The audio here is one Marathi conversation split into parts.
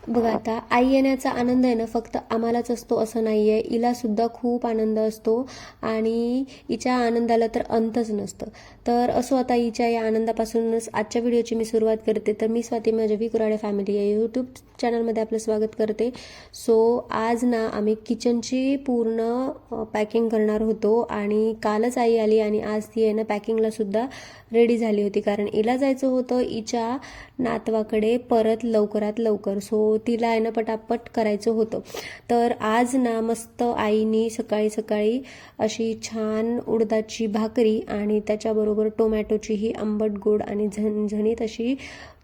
बघा आता आई येण्याचा आनंद आहे ना फक्त आम्हालाच असतो असं नाही आहे, हिला सुद्धा खूप आनंद असतो आणि हिच्या आनंदाला तर अंतच नसतं. तर असो, आता हिच्या या आनंदापासूनच आजच्या व्हिडिओची मी सुरुवात करते. तर मी स्वाती माझ्या व्ही कुऱ्हाडे फॅमिली या यूट्यूब चॅनलमध्ये आपलं स्वागत करते. आज ना आम्ही किचनची पूर्ण पॅकिंग करणार होतो आणि कालच आई आली आणि आज ती आहे ना पॅकिंगला सुद्धा रेडी झाली होती, कारण हिला जायचं होतं हिच्या नातवाकडे परत लवकरात लवकर. तिला आहे ना पटापट करायचं होतं. तर आज ना मस्त आईनी सकाळी सकाळी अशी छान उडदाची भाकरी आणि त्याच्याबरोबर टोमॅटोची ही आंबट गोड आणि झणझणीत अशी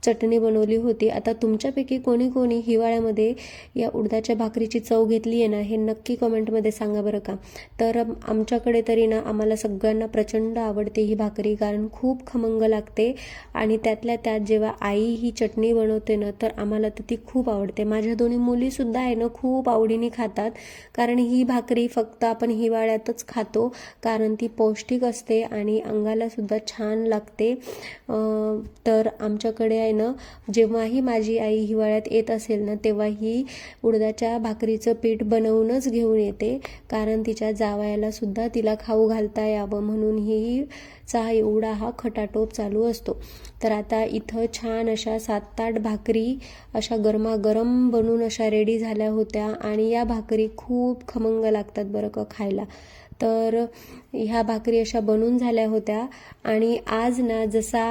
चटणी बनवली होती. आता तुमच्यापैकी कोणी कोणी हिवाळ्यामध्ये या उडदाच्या भाकरीची चव घेतली आहे ना, हे नक्की कमेंटमध्ये सांगा बरं का. तर आमच्याकडे तरी ना आम्हाला सगळ्यांना प्रचंड आवडते ही भाकरी, कारण खूप खमंग लागते आणि त्यातल्या त्यात जेव्हा आई ही चटणी बनवते ना तर आम्हाला तर ती खूप आवडते. माझ्या दोन्ही मुलीसुद्धा आहे ना खूप आवडीने खातात, कारण ही भाकरी फक्त आपण हिवाळ्यातच खातो, कारण ती पौष्टिक असते आणि अंगाला सुद्धा छान लागते. तर आमच्याकडे आहे ना जेव्हाही माझी आई हिवाळ्यात येत असेल ना तेव्हा ही उडदाच्या भाकरीचं पीठ बनवूनच घेऊन येते, कारण तिच्या जावयाला सुद्धा तिला खाऊ घालता यावं म्हणून ही एवढा हा खटाटोप चालू असतो. तर आता इथं छान अशा 7-8 भाकरी अशा गरमागरम बनून अशा रेडी झाल्या होत्या आणि या भाकरी खूप खमंग लागतात बरं का खायला. तर ह्या भाकरी अशा बनून झाल्या होत्या आणि आज ना जसा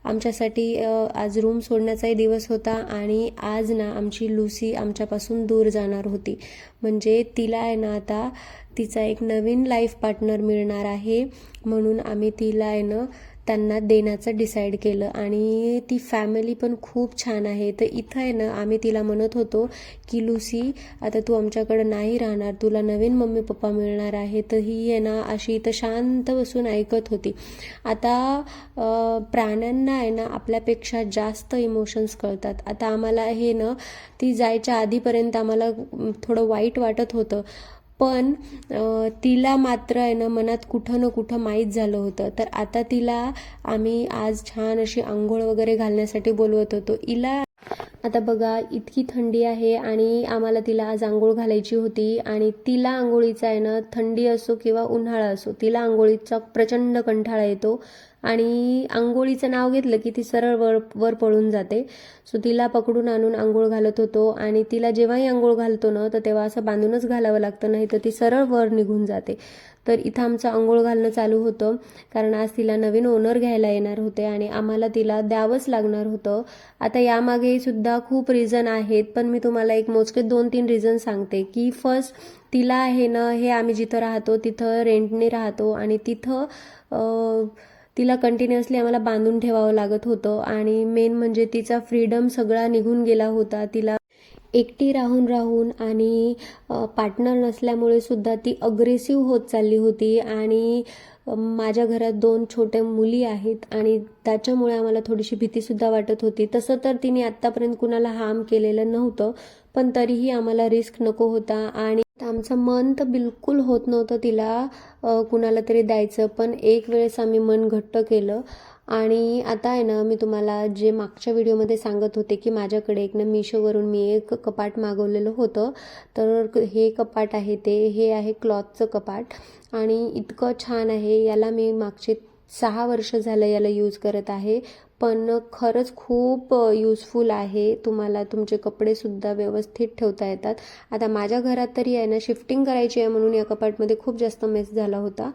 आमच्यासाठी आज रूम सोडण्याचाही दिवस होता आणि आज ना आमची लुसी आमच्यापासून दूर जाणार होती. म्हणजे तिला आहे ना आता तिचा एक नवीन लाईफ पार्टनर मिळणार आहे, म्हणून आम्ही तिला आहे ना त्यांना देण्याचं डिसाईड केलं आणि ती फॅमिली पण खूप छान आहे. तर इथं आहे ना आम्ही तिला म्हणत होतो की लुसी आता तू आमच्याकडे नाही राहणार, तुला नवीन मम्मी पप्पा मिळणार आहे. तर ही आहे ना अशी इथं शांत बसून ऐकत होती. आता प्राण्यांना आहे ना आपल्यापेक्षा जास्त इमोशन्स कळतात. आता आम्हाला हे ना ती जायच्या आधीपर्यंत आम्हाला थोडं वाईट वाटत होतं, पण तिला मात्र आहे ना मनात कुठं ना कुठं माहीत झालं होतं. तर आता तिला आम्ही आज छान अशी आंघोळ वगैरे घालण्यासाठी बोलवत होतो. हिला आता बघा इतकी थंडी आहे आणि आम्हाला तिला आज आंघोळ घालायची होती आणि तिला आंघोळीचा आहे ना थंडी असो किंवा उन्हाळा असो तिला आंघोळीचा प्रचंड कंटाळा येतो आणि आंघोळीचं नाव घेतलं की ती सरळ वर पळून जाते. तिला पकडून आणून आंघोळ घालत होतो आणि तिला जेव्हाही आंघोळ घालतो ना तर तेव्हा असं बांधूनच घालावं लागतं, नाही तर ती सरळ वर निघून जाते. तर इथं आमचं आंघोळ घालणं चालू होतं, कारण आज तिला नवीन ओनर घ्यायला येणार होते आणि आम्हाला तिला द्यावंच लागणार होतं. आता यामागे सुद्धा खूप रिझन आहेत, पण मी तुम्हाला एक मोजके 2-3 रिझन सांगते. की फर्स्ट, तिला आहे ना हे आम्ही जिथं राहतो तिथं रेंटने राहतो आणि तिथं तिला कंटिन्युअसली आम्हाला बांधून ठेवावं लागत होतं आणि मेन म्हणजे तिचा फ्रीडम सगळा निघून गेला होता. तिला एकटी राहून राहून आणि पार्टनर नसल्यामुळे सुद्धा ती अग्रेसिव्ह होत चालली होती आणि माझ्या घरात 2 छोट्या मुली आहेत आणि त्याच्यामुळे आम्हाला थोडीशी भीतीसुद्धा वाटत होती. तसं तर तिने आत्तापर्यंत कुणाला हार्म केलेलं नव्हतं, पण तरीही आम्हाला रिस्क नको होता आणि आमचं मन तर बिलकुल होत नव्हतं तिला कुणाला तरी द्यायचं. पण एक वेळेस आम्ही मन घट्ट केलं आणि आता आहे ना मी तुम्हाला जे मागच्या व्हिडिओमध्ये सांगत होते की माझ्याकडे एक ना मिशोवरून मी एक कपाट मागवलेलं होतं. तर हे कपाट आहे, हे आहे क्लॉथचं कपाट आणि इतकं छान आहे. याला मी मागचे 6 वर्ष झालं याला यूज करत आहे, पण खरंच खूप युजफुल आहे. तुम्हाला तुमचे कपडेसुद्धा व्यवस्थित ठेवता येतात. आता माझ्या घरात तरी आहे ना शिफ्टिंग करायची आहे म्हणून या कपाटमध्ये खूप जास्त मेस झाला होता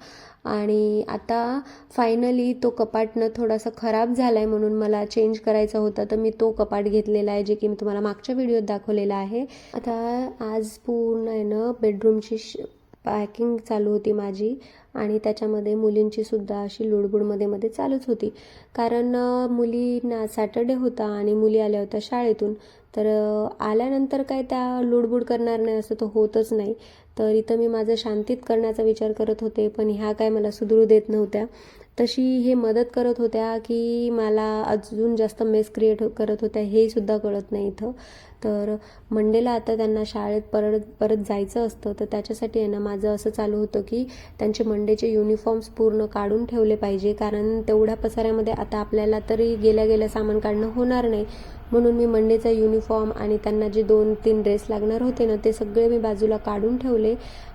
आणि आता फायनली तो कपाट ना थोडासा खराब झाला आहे म्हणून मला चेंज करायचा होता. तर मी तो कपाट घेतलेला आहे, जे की मी तुम्हाला मागच्या व्हिडिओत दाखवलेला आहे. आता आज पूर्ण आहे ना बेडरूमची पॅकिंग चालू होती माझी आणि त्याच्यामध्ये मुलींची सुद्धा अशी लुडबुडमध्ये मध्ये चालूच होती, कारण मुलींना सॅटर्डे होता आणि मुली आल्या होत्या शाळेतून. तर आल्यानंतर काय त्या लुडबुड करणार नाही असं तर होतच नाही. तर इथं मी माझं शांतीत करण्याचा विचार करत होते, पण ह्या काय मला सुधरू देत नव्हत्या. तशी हे मदत करत होत्या की मला अजून जास्त मेस क्रिएट करत होत्या हे सुद्धा कळत नाही इथं. तर मंडेला आता त्यांना शाळेत परत जायचं असतं, तर त्याच्यासाठी आहे ना माझं असं चालू होतं की त्यांचे मंडेचे युनिफॉर्म्स पूर्ण काढून ठेवले पाहिजे, कारण तेवढ्या पसाऱ्यामध्ये आता आपल्याला तरी गेल्या सामान काढणं होणार नाही. म्हणून मी मंडेचा युनिफॉर्म आणि त्यांना जे 2-3 ड्रेस लागणार होते ना ते सगळे मी बाजूला काढून ठेवले,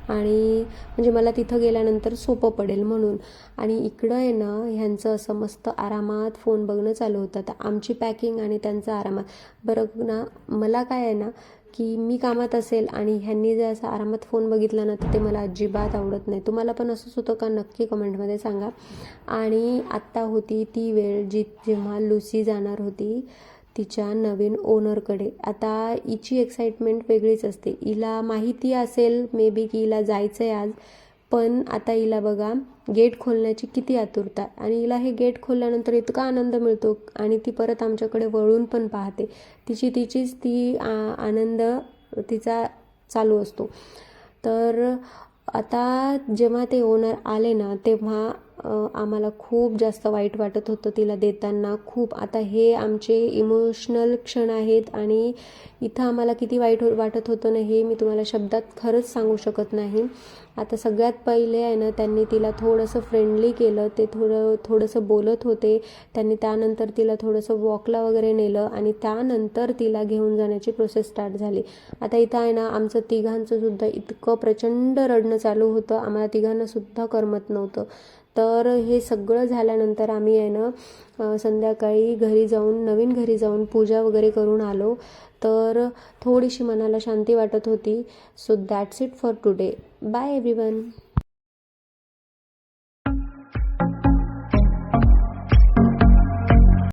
आणि म्हणजे मला तिथं गेल्यानंतर सोपं पडेल म्हणून. आणि इकडं आहे ना ह्यांचं असं मस्त आरामात फोन बघणं चालू होतं. तर आमची पॅकिंग आणि त्यांचं आरामात. बरं ना, मला काय आहे ना की मी कामात असेल आणि ह्यांनी जर असं आरामात फोन बघितला ना तर ते मला अजिबात आवडत नाही. तुम्हाला पण असंच होतं का? नक्की कमेंटमध्ये सांगा. आणि आत्ता होती ती वेळ जेव्हा लुसी जाणार होती तिच्या नवीन ओनरकडे. आता हिची एक्साइटमेंट वेगळीच असते. हिला माहिती असेल मे बी की हिला जायचं आहे आज, पण आता हिला बघा गेट खोलण्याची किती आतुरता, आणि हिला हे गेट खोलल्यानंतर इतका आनंद मिळतो आणि ती परत आमच्याकडे वळून पण पाहते. तिचीच ती आनंद तिचा चालू असतो. तर आता जेव्हा ते ओनर आले ना तेव्हा आम्हाला खूप जास्त वाईट वाटत होतं तिला देताना खूप. आता हे आमचे इमोशनल क्षण आहेत आणि इथं आम्हाला किती वाईट वाटत होतं ना हे मी तुम्हाला शब्दात खरंच सांगू शकत नाही. आता सगळ्यात पहिले आहे ना त्यांनी तिला थोडंसं फ्रेंडली केलं, ते थोडंसं बोलत होते. त्यांनी त्यानंतर तिला थोडंसं वॉकला वगैरे नेलं आणि त्यानंतर तिला घेऊन जाण्याची प्रोसेस स्टार्ट झाली. आता इथं आहे ना आमचं तिघांचं सुद्धा इतकं प्रचंड रडणं चालू होतं, आम्हाला तिघांना सुद्धा करमत नव्हतं. तर हे सगळं झाल्यानंतर आम्ही आहे ना संध्याकाळी नवीन घरी जाऊन पूजा वगैरे करून आलो. तर थोडीशी मनाला शांती वाटत होती. So that's it for today. Bye everyone.